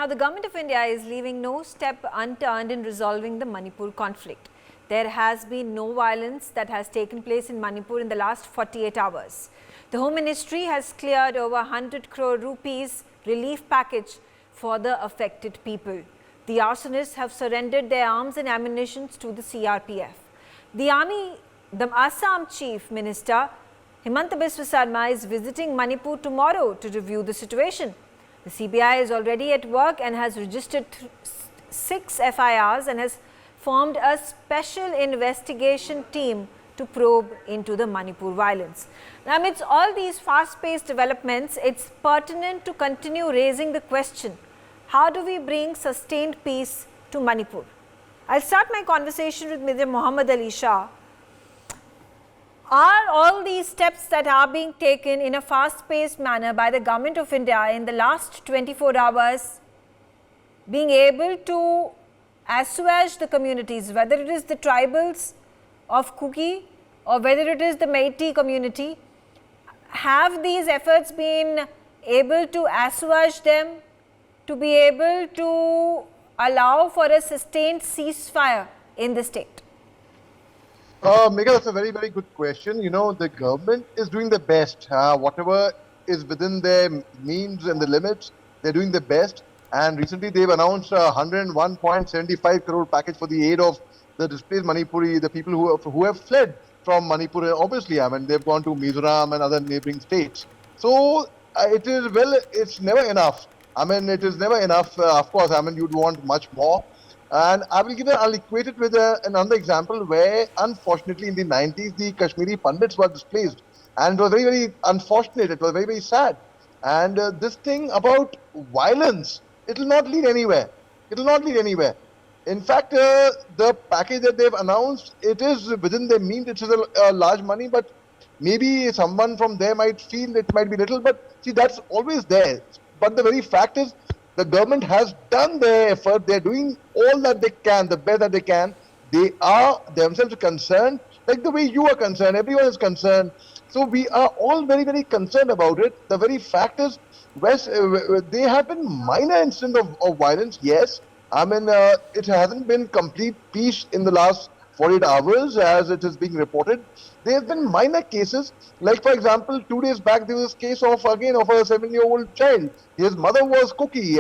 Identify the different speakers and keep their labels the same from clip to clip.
Speaker 1: the Government of India is leaving no step unturned in resolving the Manipur conflict. There has been no violence that has taken place in Manipur in the last 48 hours. The Home Ministry has cleared over 100 crore rupees relief package for the affected people. The arsonists have surrendered their arms and ammunition to the CRPF. The Assam Chief Minister Himanta Biswa Sarma is visiting Manipur tomorrow to review the situation. The CBI is already at work and has registered 6 FIRs and has formed a special investigation team to probe into the Manipur violence. Now, amidst all these fast-paced developments, it's pertinent to continue raising the question, how do we bring sustained peace to Manipur? I'll start my conversation with Mr. Muhammad Ali Shah. Are all these steps that are being taken in a fast-paced manner by the Government of India in the last 24 hours being able to assuage the communities, whether it is the tribals of Kuki or whether it is the Meitei community? Have these efforts been able to assuage them, to be able to allow for a sustained ceasefire in the state?
Speaker 2: Megha, that's a very, very good question. You know, the government is doing the best. Whatever is within their means and the limits, they're doing the best. And recently they've announced a 101.75 crore package for the aid of the displaced Manipuri, the people who have fled from Manipur. Obviously, I mean, they've gone to Mizoram and other neighboring states. So it's never enough. I mean, it is never enough. Of course, I mean, you'd want much more. And I'll equate it with another example where, unfortunately, in the 90s, the Kashmiri Pandits were displaced. And it was very, very unfortunate. It was very, very sad. And this thing about violence, it will not lead anywhere. It will not lead anywhere. In fact, the package that they've announced, it is within their means. It is a large money, but maybe someone from there might feel it might be little. But see, that's always there. But the very fact is, the government has done their effort. They're doing all that they can, the best that they can. They are themselves concerned, like the way you are concerned. Everyone is concerned. So we are all very, very concerned about it. The very fact is, there have been minor incidents of violence, yes. I mean, it hasn't been complete peace in the last 48 hours as it is being reported. There have been minor cases, like for example, 2 days back there was a case of a 7-year-old child. His mother was Kuki,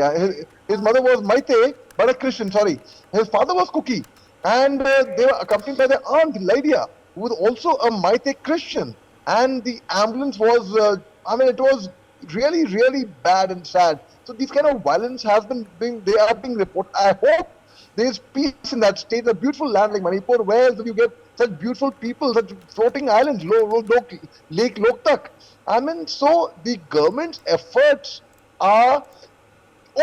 Speaker 2: his mother was Meitei, but a Christian, sorry. His father was Kuki, and they were accompanied by their aunt Lydia, who was also a Meitei Christian. And the ambulance was, it was really, really bad and sad. So these kind of violence they are being reported. I hope there is peace in that state, a beautiful land like Manipur, where you get such beautiful people, such floating islands, Lake Loktak. I mean, so the government's efforts are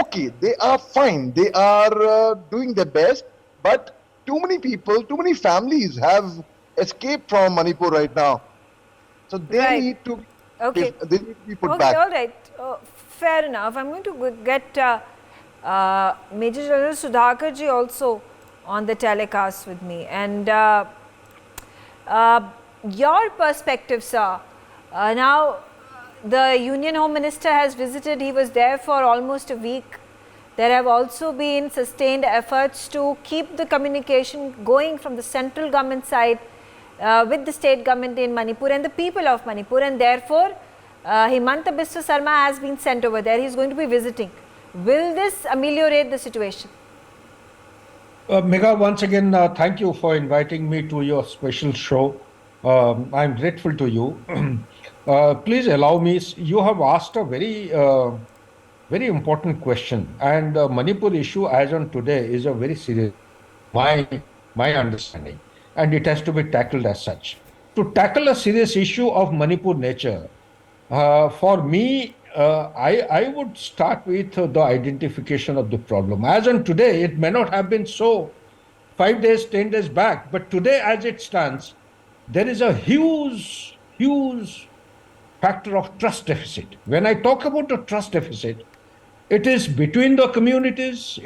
Speaker 2: okay, they are fine, they are doing their best, but too many people, too many families have escaped from Manipur right now. So they need to be put back.
Speaker 1: All right. Fair enough. I'm going to get Major General Sudhakar ji also on the telecast with me. And your perspective, sir. Now, the Union Home Minister has visited. He was there for almost a week. There have also been sustained efforts to keep the communication going from the central government side with the state government in Manipur and the people of Manipur, and therefore Himanta Biswa Sarma has been sent over there. He is going to be visiting. Will this ameliorate the situation?
Speaker 3: Megha, once again, thank you for inviting me to your special show. I'm grateful to you. Please allow me, you have asked a very, very important question, and the Manipur issue as on today is a very serious, my understanding, and it has to be tackled as such. To tackle a serious issue of Manipur nature, for me, I would start with the identification of the problem. As on today, it may not have been so 5 days, 10 days back, but today as it stands, there is a huge factor of trust deficit. When I talk about a trust deficit, it is between the communities,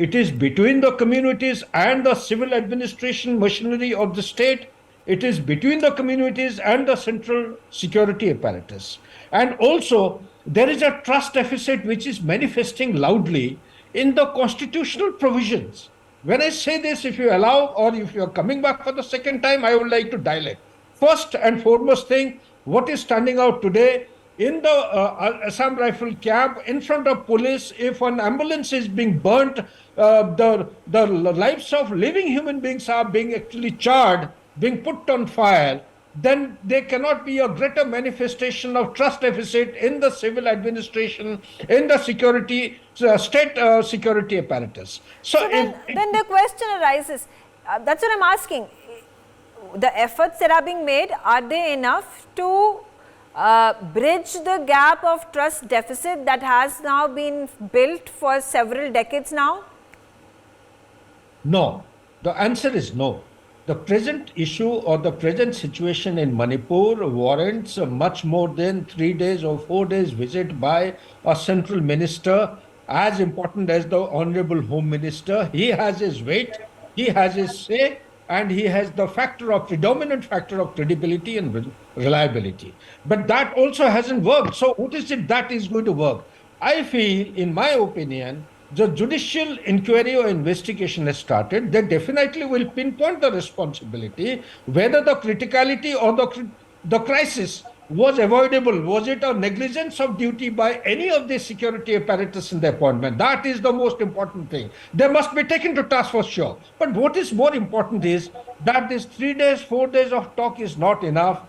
Speaker 3: and the civil administration machinery of the state, it is between the communities and the central security apparatus. And also, there is a trust deficit which is manifesting loudly in the constitutional provisions. When I say this, if you allow, or if you are coming back for the second time, I would like to dilate. First and foremost thing, what is standing out today in the Assam Rifle camp in front of police, if an ambulance is being burnt, the lives of living human beings are being actually charred, being put on fire, then there cannot be a greater manifestation of trust deficit in the civil administration, in the security, state security apparatus. So,
Speaker 1: So then the question arises, that's what I'm asking. The efforts that are being made, are they enough to bridge the gap of trust deficit that has now been built for several decades now?
Speaker 3: no, the answer is no. The present issue or the present situation in Manipur warrants a much more than 3 days or 4 days visit by a central minister, as important as the Honorable Home Minister. He has his weight, he has his say, and he has the predominant factor of credibility and reliability. But that also hasn't worked. So, what is it that is going to work? I feel, in my opinion, the judicial inquiry or investigation has started. They definitely will pinpoint the responsibility, whether the criticality or the crisis was avoidable. Was it a negligence of duty by any of the security apparatus in the appointment? That is the most important thing. They must be taken to task for sure. But what is more important is that this 3 days, 4 days of talk is not enough.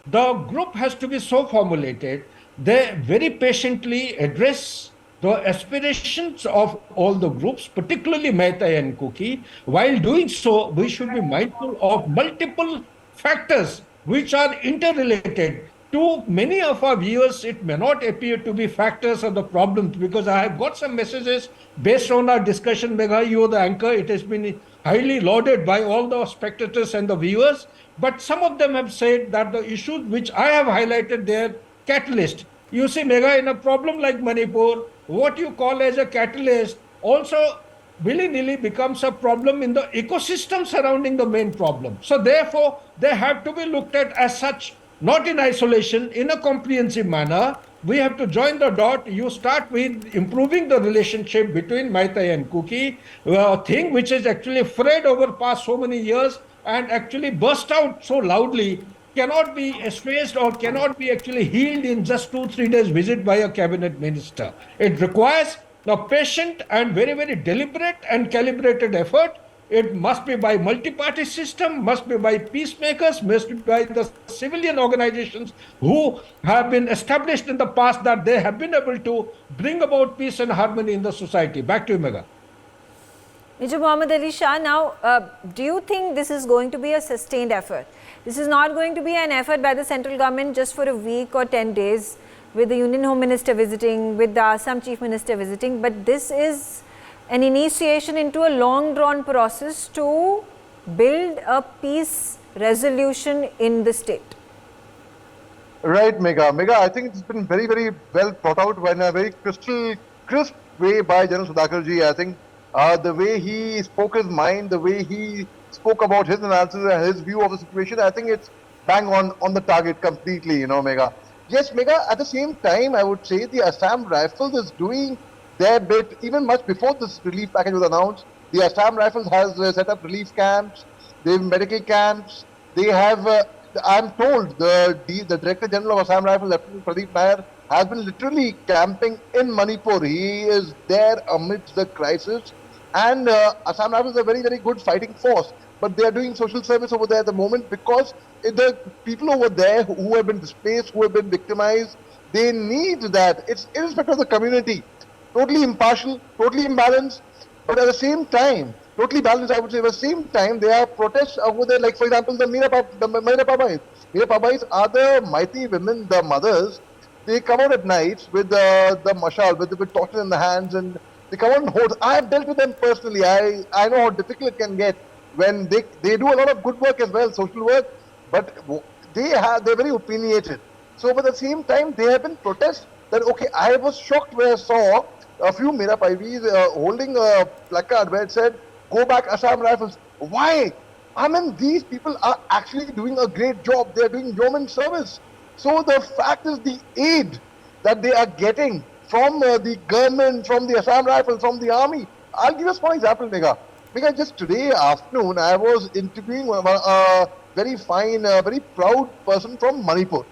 Speaker 3: The group has to be so formulated, they very patiently address the aspirations of all the groups, particularly Mehtai and Kuki. While doing so, we should be mindful of multiple factors which are interrelated. To many of our viewers, it may not appear to be factors of the problems, because I have got some messages based on our discussion. Megha, you are the anchor. It has been highly lauded by all the spectators and the viewers. But some of them have said that the issues which I have highlighted there, catalyst. You see, Megha, in a problem like Manipur, what you call as a catalyst also willy-nilly becomes a problem in the ecosystem surrounding the main problem. So therefore, they have to be looked at as such, not in isolation, in a comprehensive manner. We have to join the dot. You start with improving the relationship between Maitai and Kuki, a thing which is actually frayed over past so many years and actually burst out so loudly, cannot be assuaged or cannot be actually healed in just 2-3 days visit by a cabinet minister. It requires a patient and very, very deliberate and calibrated effort. It must be by multi-party system, must be by peacemakers, must be by the civilian organizations who have been established in the past, that they have been able to bring about peace and harmony in the society. Back to you, Megha.
Speaker 1: Major Mohammad Ali Shah, now do you think this is going to be a sustained effort? This is not going to be an effort by the central government just for a week or 10 days with the Union Home Minister visiting, with the Assam Chief Minister visiting, but this is an initiation into a long drawn process to build a peace resolution in the state.
Speaker 2: Right, Megha. Megha, I think it's been very, very well thought out in a very crystal crisp way by General Sudhakarji. I think the way he spoke his mind, the way he spoke about his analysis and his view of the situation, I think it's bang on the target completely, Megha. Yes, Megha, at the same time, I would say the Assam Rifles is doing their bit even much before this relief package was announced. The Assam Rifles has set up relief camps, they have medical camps, they have, I'm told, the Director General of Assam Rifles, Lieutenant Pradeep Nair, has been literally camping in Manipur. He is there amidst the crisis. And Assam Rifles is a very, very good fighting force. But they are doing social service over there at the moment because the people over there who have been displaced, who have been victimized, they need that. It's irrespective of the community. Totally impartial, totally imbalanced. But at the same time, totally balanced, I would say, at the same time, there are protests over there, like, for example, the Meera Pabais. Meera Pabais are the mighty women, the mothers. They come out at night with the mashal, with torches in the hands, and they come out and hold. I have dealt with them personally. I know how difficult it can get when they do a lot of good work as well, social work, but they're very opinionated. So, but at the same time, there have been protests that, okay, I was shocked when I saw a few Meera Paivis holding a placard where it said, "Go back Assam Rifles." Why? I mean, these people are actually doing a great job. They're doing yeoman service. So the fact is the aid that they are getting from the government, from the Assam Rifles, from the army. I'll give you a small example, Megha. Megha, just today afternoon, I was interviewing a very fine, very proud person from Manipur.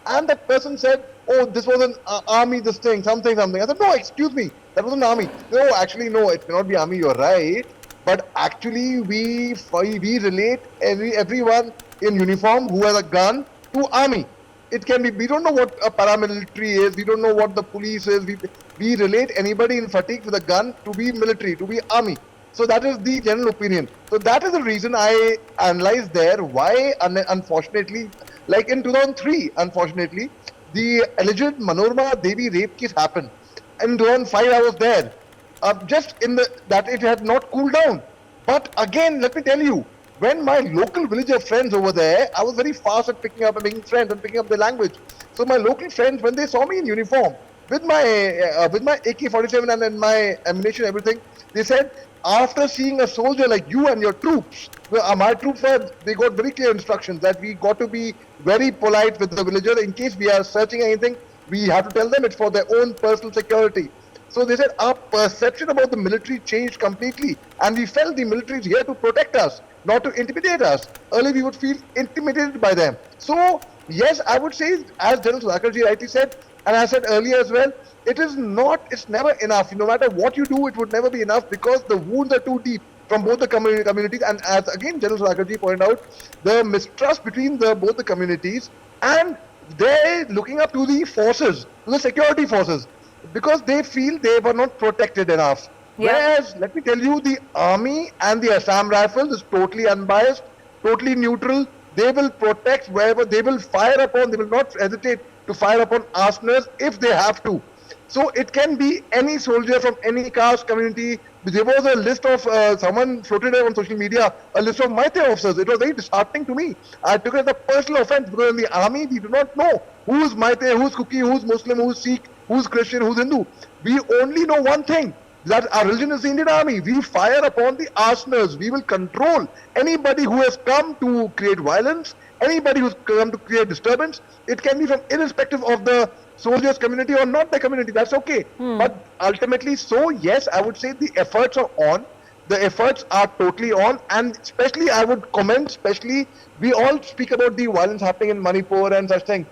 Speaker 2: And that person said, oh, this was an army, this thing, something, something. I said, no, excuse me, that was an army. No, actually, no, it cannot be army, you're right. But actually, we relate everyone in uniform who has a gun to army. It can be, we don't know what a paramilitary is, we don't know what the police is. We relate anybody in fatigue with a gun to be military, to be army. So that is the general opinion. So that is the reason I analyzed there why, unfortunately, like in 2003, unfortunately, the alleged Manorama Devi rape case happened. In 2005, I was there. Just in that it had not cooled down. But again, let me tell you, when my local villager friends over there, I was very fast at picking up and making friends and picking up the language. So my local friends, when they saw me in uniform with my AK-47 and then my ammunition, everything, they said, after seeing a soldier like you and your troops, my troops they got very clear instructions that we got to be very polite with the villager. In case we are searching anything, we have to tell them it's for their own personal security. So they said our perception about the military changed completely, and we felt the military is here to protect us, not to intimidate us. Earlier we would feel intimidated by them. So yes, I would say, as General Sudhakarji rightly said, and I said earlier as well, it's never enough. No matter what you do, it would never be enough because the wounds are too deep from both the communities. And as again General Sudhakarji pointed out, the mistrust between both the communities, and they're looking up to the forces, to the security forces, because they feel they were not protected enough. Yeah. Whereas, let me tell you, the army and the Assam Rifles is totally unbiased, totally neutral. They will protect wherever, they will fire upon, they will not hesitate to fire upon arsoners if they have to. So it can be any soldier from any caste, community. There was a list of, someone floated on social media, a list of Maite officers. It was very disheartening to me. I took it as a personal offense because in the army, we do not know who's Maite, who's Kuki, who's Muslim, who's Sikh, who's Christian, who's Hindu. We only know one thing, that our religion is the Indian Army. We fire upon the arsoners. We will control anybody who has come to create violence, anybody who's come to create disturbance. It can be from irrespective of the soldiers community or not the community, that's okay. But ultimately, so yes, I would say the efforts are on. The efforts are totally on, and especially I would comment, especially we all speak about the violence happening in Manipur and such things.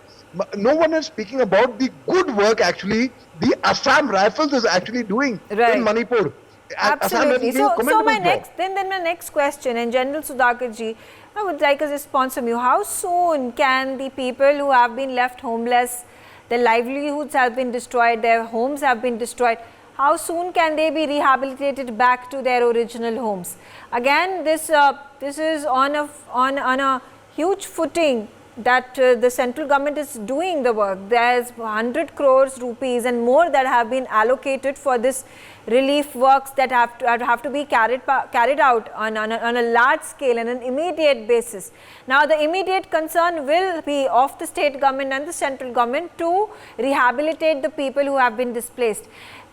Speaker 2: No one is speaking about the good work actually the Assam Rifles is actually doing in Manipur.
Speaker 1: Absolutely. So my next question, and General Sudhakarji, I would like a response from you. How soon can the people who have been left homeless, their livelihoods have been destroyed, their homes have been destroyed, how soon can they be rehabilitated back to their original homes? Again, this is on a huge footing that the central government is doing the work. There's 100 crores rupees and more that have been allocated for this relief works that have to be carried out on a large scale and an immediate basis. Now, the immediate concern will be of the state government and the central government to rehabilitate the people who have been displaced.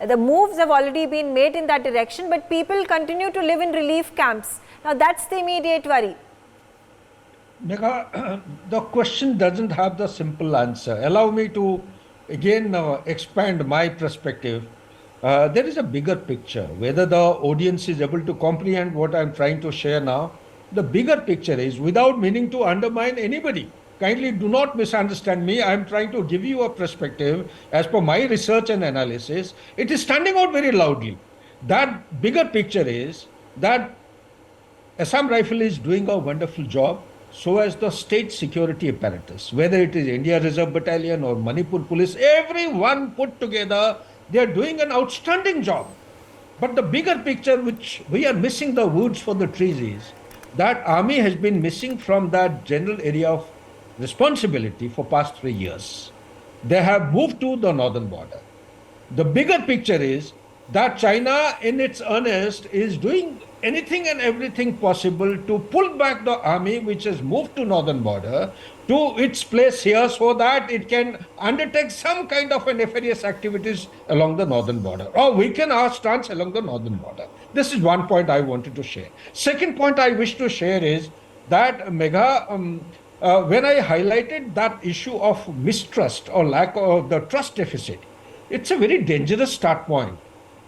Speaker 1: The moves have already been made in that direction, but people continue to live in relief camps. Now, that's the immediate worry.
Speaker 3: Megha, the question doesn't have the simple answer. Allow me to again expand my perspective. There is a bigger picture. Whether the audience is able to comprehend what I'm trying to share now, the bigger picture is, without meaning to undermine anybody, kindly do not misunderstand me. I'm trying to give you a perspective as per my research and analysis. It is standing out very loudly. That bigger picture is that Assam Rifle is doing a wonderful job. So as the state security apparatus, whether it is India Reserve Battalion or Manipur Police, everyone put together, they are doing an outstanding job. But the bigger picture, which we are missing the woods for the trees, is that army has been missing from that general area of responsibility for past 3 years. They have moved to the northern border. The bigger picture is that China in its earnest is doing anything and everything possible to pull back the army which has moved to northern border to its place here so that it can undertake some kind of nefarious activities along the northern border, or weaken our stance along the northern border. This is one point I wanted to share. Second point I wish to share is that, Megha, when I highlighted that issue of mistrust or lack of the trust deficit, it's a very dangerous start point.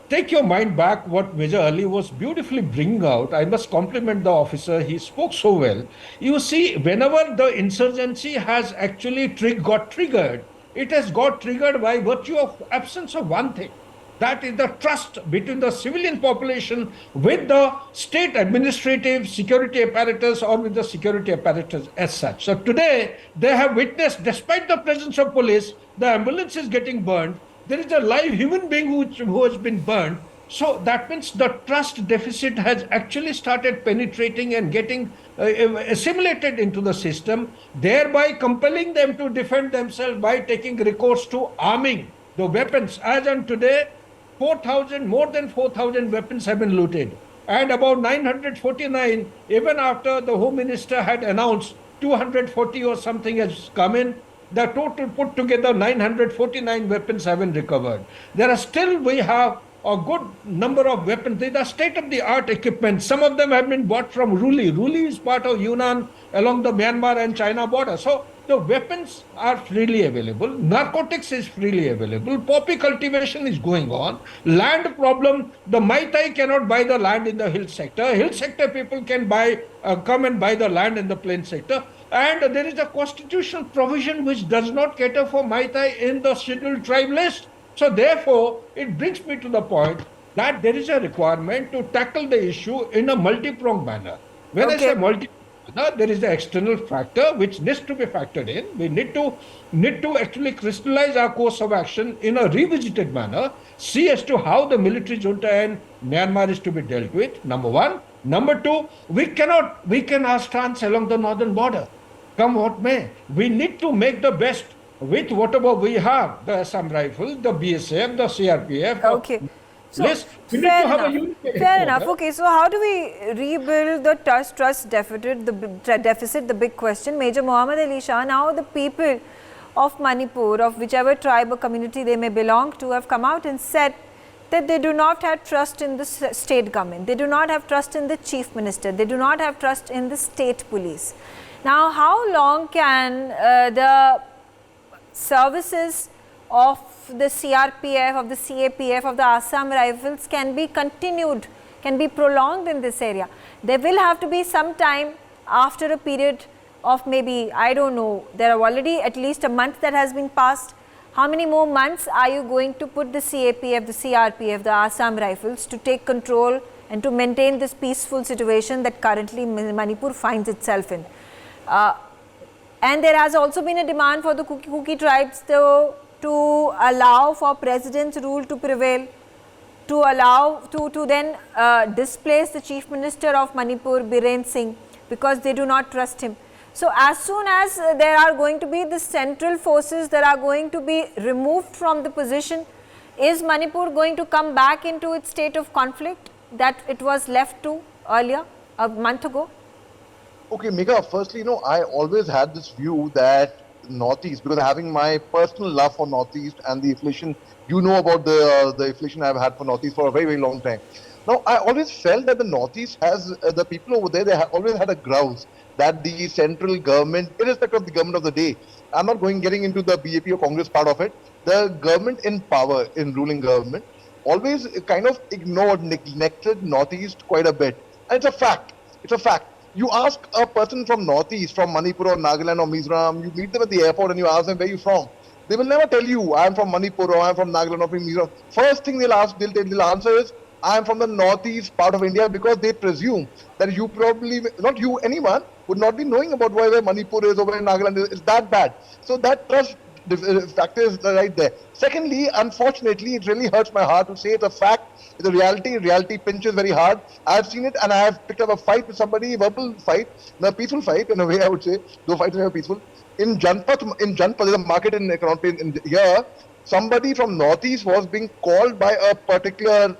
Speaker 3: Take your mind back what Major Ali was beautifully bringing out. I must compliment the officer. He spoke so well. You see, whenever the insurgency has actually got triggered, it has got triggered by virtue of absence of one thing. That is the trust between the civilian population with the state administrative security apparatus or with the security apparatus as such. So today, they have witnessed, despite the presence of police, the ambulance is getting burned. There is a live human being who has been burned. So that means the trust deficit has actually started penetrating and getting assimilated into the system, thereby compelling them to defend themselves by taking recourse to arming the weapons. As on today, 4,000, more than 4,000 weapons have been looted. And about 949, even after the Home Minister had announced 240 or something has come in, the total put together 949 weapons have been recovered. There are still, we have a good number of weapons. These are state-of-the-art equipment. Some of them have been bought from Ruli. Ruli is part of Yunnan along the Myanmar and China border. So the weapons are freely available. Narcotics is freely available. Poppy cultivation is going on. Land problem, the Mai Tai cannot buy the land in the hill sector. Hill sector people can come and buy the land in the plain sector. And there is a constitutional provision which does not cater for Mai Tai in the scheduled tribe list. So therefore, it brings me to the point that there is a requirement to tackle the issue in a multi-pronged manner. When I say multi-pronged manner, there is the external factor which needs to be factored in. We need to actually crystallize our course of action in a revisited manner, see as to how the military junta in Myanmar is to be dealt with, number one. Number two, we can our stance along the northern border. Come what may. We need to make the best with whatever we have, the Assam Rifle, the BSF, the CRPF.
Speaker 1: Okay. So, fair enough. Okay, so how do we rebuild the trust deficit, the big question? Major Muhammad Ali Shah, now the people of Manipur, of whichever tribe or community they may belong to, have come out and said that they do not have trust in the state government, they do not have trust in the chief minister, they do not have trust in the state police. Now, how long can the services of the CRPF, of the CAPF, of the Assam Rifles can be continued, can be prolonged in this area? There will have to be some time after a period of maybe, I don't know, there are already at least a month that has been passed. How many more months are you going to put the CAPF, the CRPF, the Assam Rifles to take control and to maintain this peaceful situation that currently Manipur finds itself in? And there has also been a demand for the Kuki tribes to allow for president's rule to prevail, to allow to then displace the chief minister of Manipur, Biren Singh, because they do not trust him. So as soon as there are going to be the central forces that are going to be removed from the position, is Manipur going to come back into its state of conflict that it was left to earlier, a month ago?
Speaker 2: Okay, Megha, firstly, I always had this view that Northeast, because having my personal love for Northeast and the affiliation, about the affiliation I've had for Northeast for a very, very long time. Now, I always felt that the Northeast has, the people over there, they have always had a grouse that the central government, irrespective of the government of the day, I'm not getting into the BJP or Congress part of it, the government in power, in ruling government, always kind of ignored, neglected Northeast quite a bit. And it's a fact. It's a fact. You ask a person from Northeast, from Manipur or Nagaland or Mizoram, you meet them at the airport and you ask them, where are you from? They will never tell you, I am from Manipur or I am from Nagaland or from Mizoram. First thing they'll answer is, I am from the Northeast part of India, because they presume that you probably, not you, anyone, would not be knowing about where Manipur is or where Nagaland is. It's that bad. So that trust factor is right there. Secondly, unfortunately, it really hurts my heart to say it's a fact. It's a reality. Reality pinches very hard. I've seen it, and I have picked up a fight with somebody, a verbal fight, a peaceful fight in a way, I would say. Though fights are never peaceful. In Janpat, there's a market in here. Somebody from Northeast was being called by a particular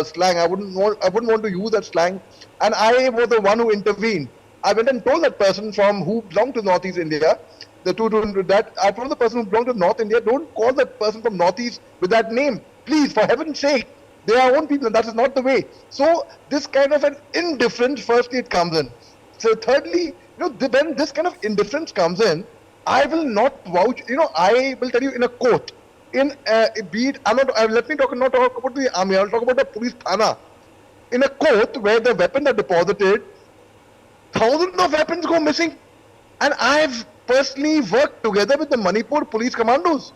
Speaker 2: slang. I wouldn't want to use that slang, and I was the one who intervened. I went and told that person who belonged to Northeast India, I told the person who belonged to North India, don't call that person from Northeast with that name. Please, for heaven's sake. They are our own people, and that is not the way. So this kind of an indifference, firstly, it comes in. So thirdly, when this kind of indifference comes in, I will not vouch, I will tell you in a court, let me not talk about the army, I'll talk about the police thana. In a court where the weapons are deposited, thousands of weapons go missing. And I've personally worked together with the Manipur police commandos.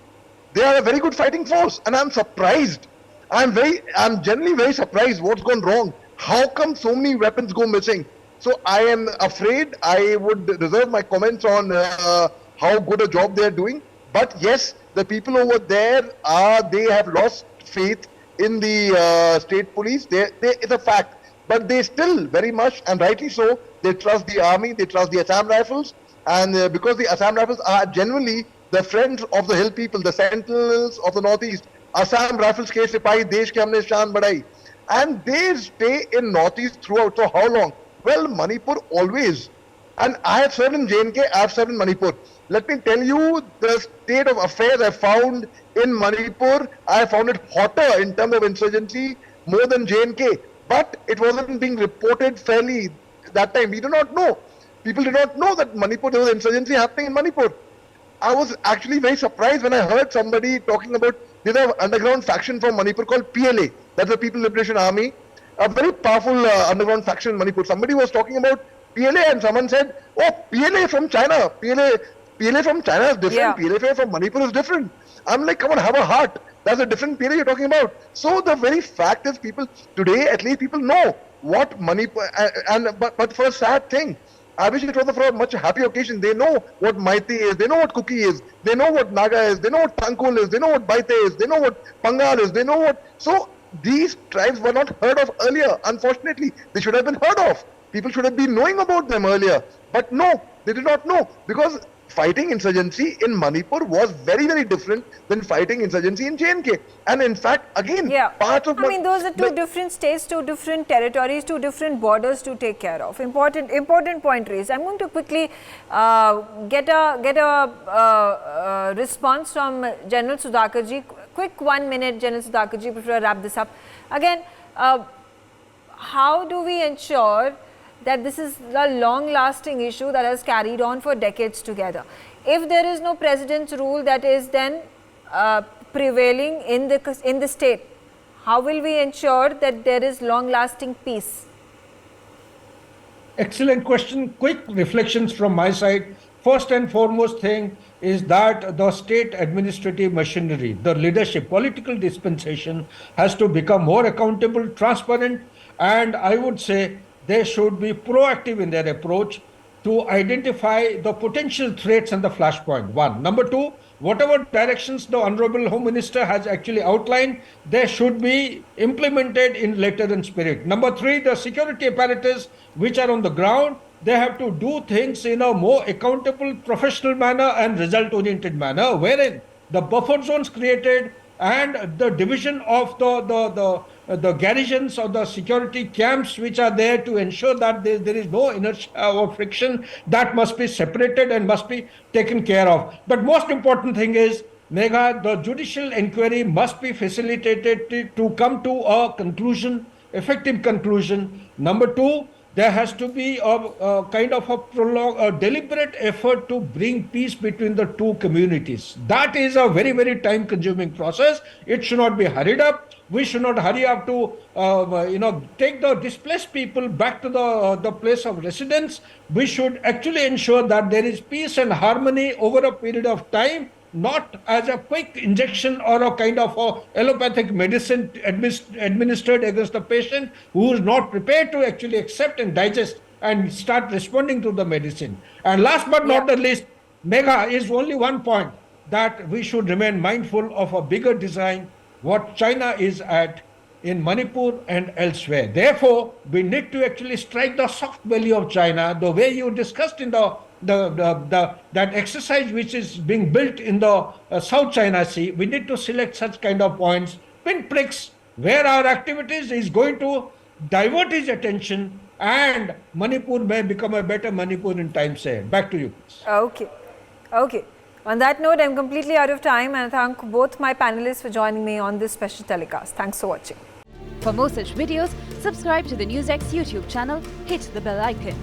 Speaker 2: They are a very good fighting force, and I'm surprised. I'm generally very surprised what's gone wrong. How come so many weapons go missing? So I am afraid I would reserve my comments on how good a job they are doing. But yes, the people over there they have lost faith in the state police. It's a fact. But they still very much, and rightly so, they trust the army, they trust the Assam Rifles, and because the Assam Rifles are genuinely the friends of the hill people, the sentinels of the northeast. Assam Rifles ke sipahi desh ke humne shaan badhai, and they stay in northeast throughout. So how long? Well, Manipur always. And I have served in JNK, I have served in Manipur. Let me tell you the state of affairs I found in Manipur. I found it hotter in terms of insurgency more than JNK. But it wasn't being reported fairly that time. We do not know. People did not know that Manipur, there was insurgency happening in Manipur. I was actually very surprised when I heard somebody talking about there's an underground faction from Manipur called PLA. That's the People Liberation Army. A very powerful underground faction in Manipur. Somebody was talking about PLA and someone said, oh, PLA from China. PLA from China is different.
Speaker 1: Yeah.
Speaker 2: PLA from Manipur is different. I'm like, come on, have a heart. That's a different PLA you're talking about. So the very fact is people, today at least people know what Manipur, but for a sad thing, I wish it was for a much happier occasion. They know what Maithi is, they know what Kuki is, they know what Naga is, they know what Tangkol is, they know what Baite is, they know what Pangal is, they know what... So these tribes were not heard of earlier. Unfortunately, they should have been heard of. People should have been knowing about them earlier. But no, they did not know, because fighting insurgency in Manipur was very, very different than fighting insurgency in JNK. And in fact, again, parts of...
Speaker 1: I mean, those are two different states, two different territories, two different borders to take care of. Important point raised. I'm going to quickly get a response from General Sudhakarji. Quick 1 minute, General Sudhakarji, before I wrap this up. Again, how do we ensure that this is a long-lasting issue that has carried on for decades together? If there is no president's rule that is then prevailing in the state, how will we ensure that there is long-lasting peace?
Speaker 3: Excellent question. Quick reflections from my side. First and foremost thing is that the state administrative machinery, the leadership, political dispensation has to become more accountable, transparent, and I would say they should be proactive in their approach to identify the potential threats and the flashpoint. One. Number two, whatever directions the Honorable Home Minister has actually outlined, they should be implemented in letter and spirit. Number three, the security apparatus which are on the ground, they have to do things in a more accountable, professional manner and result-oriented manner, wherein the buffer zones created and the division of the garrisons or the security camps which are there to ensure that there is no inertia or friction, that must be separated and must be taken care of. But most important thing is, Megha, the judicial inquiry must be facilitated to come to a conclusion, effective conclusion. Number two, there has to be a kind of a deliberate effort to bring peace between the two communities. That is a very, very time-consuming process. It should not be hurried up. We should not hurry up to, take the displaced people back to the place of residence. We should actually ensure that there is peace and harmony over a period of time, not as a quick injection or a kind of a allopathic medicine administered against the patient who is not prepared to actually accept and digest and start responding to the medicine. And last but not the least, Megha, is only one point, that we should remain mindful of a bigger design, what China is at in Manipur and elsewhere. Therefore, we need to actually strike the soft belly of China, the way you discussed in that exercise which is being built in the South China Sea. We need to select such kind of points, pinpricks, where our activities is going to divert his attention, and Manipur may become a better Manipur in time's ahead. Back to you, please.
Speaker 1: Okay. On that note, I'm completely out of time, and I thank both my panelists for joining me on this special telecast. Thanks for watching.
Speaker 4: For more such videos, subscribe to the NewsX YouTube channel, hit the bell icon.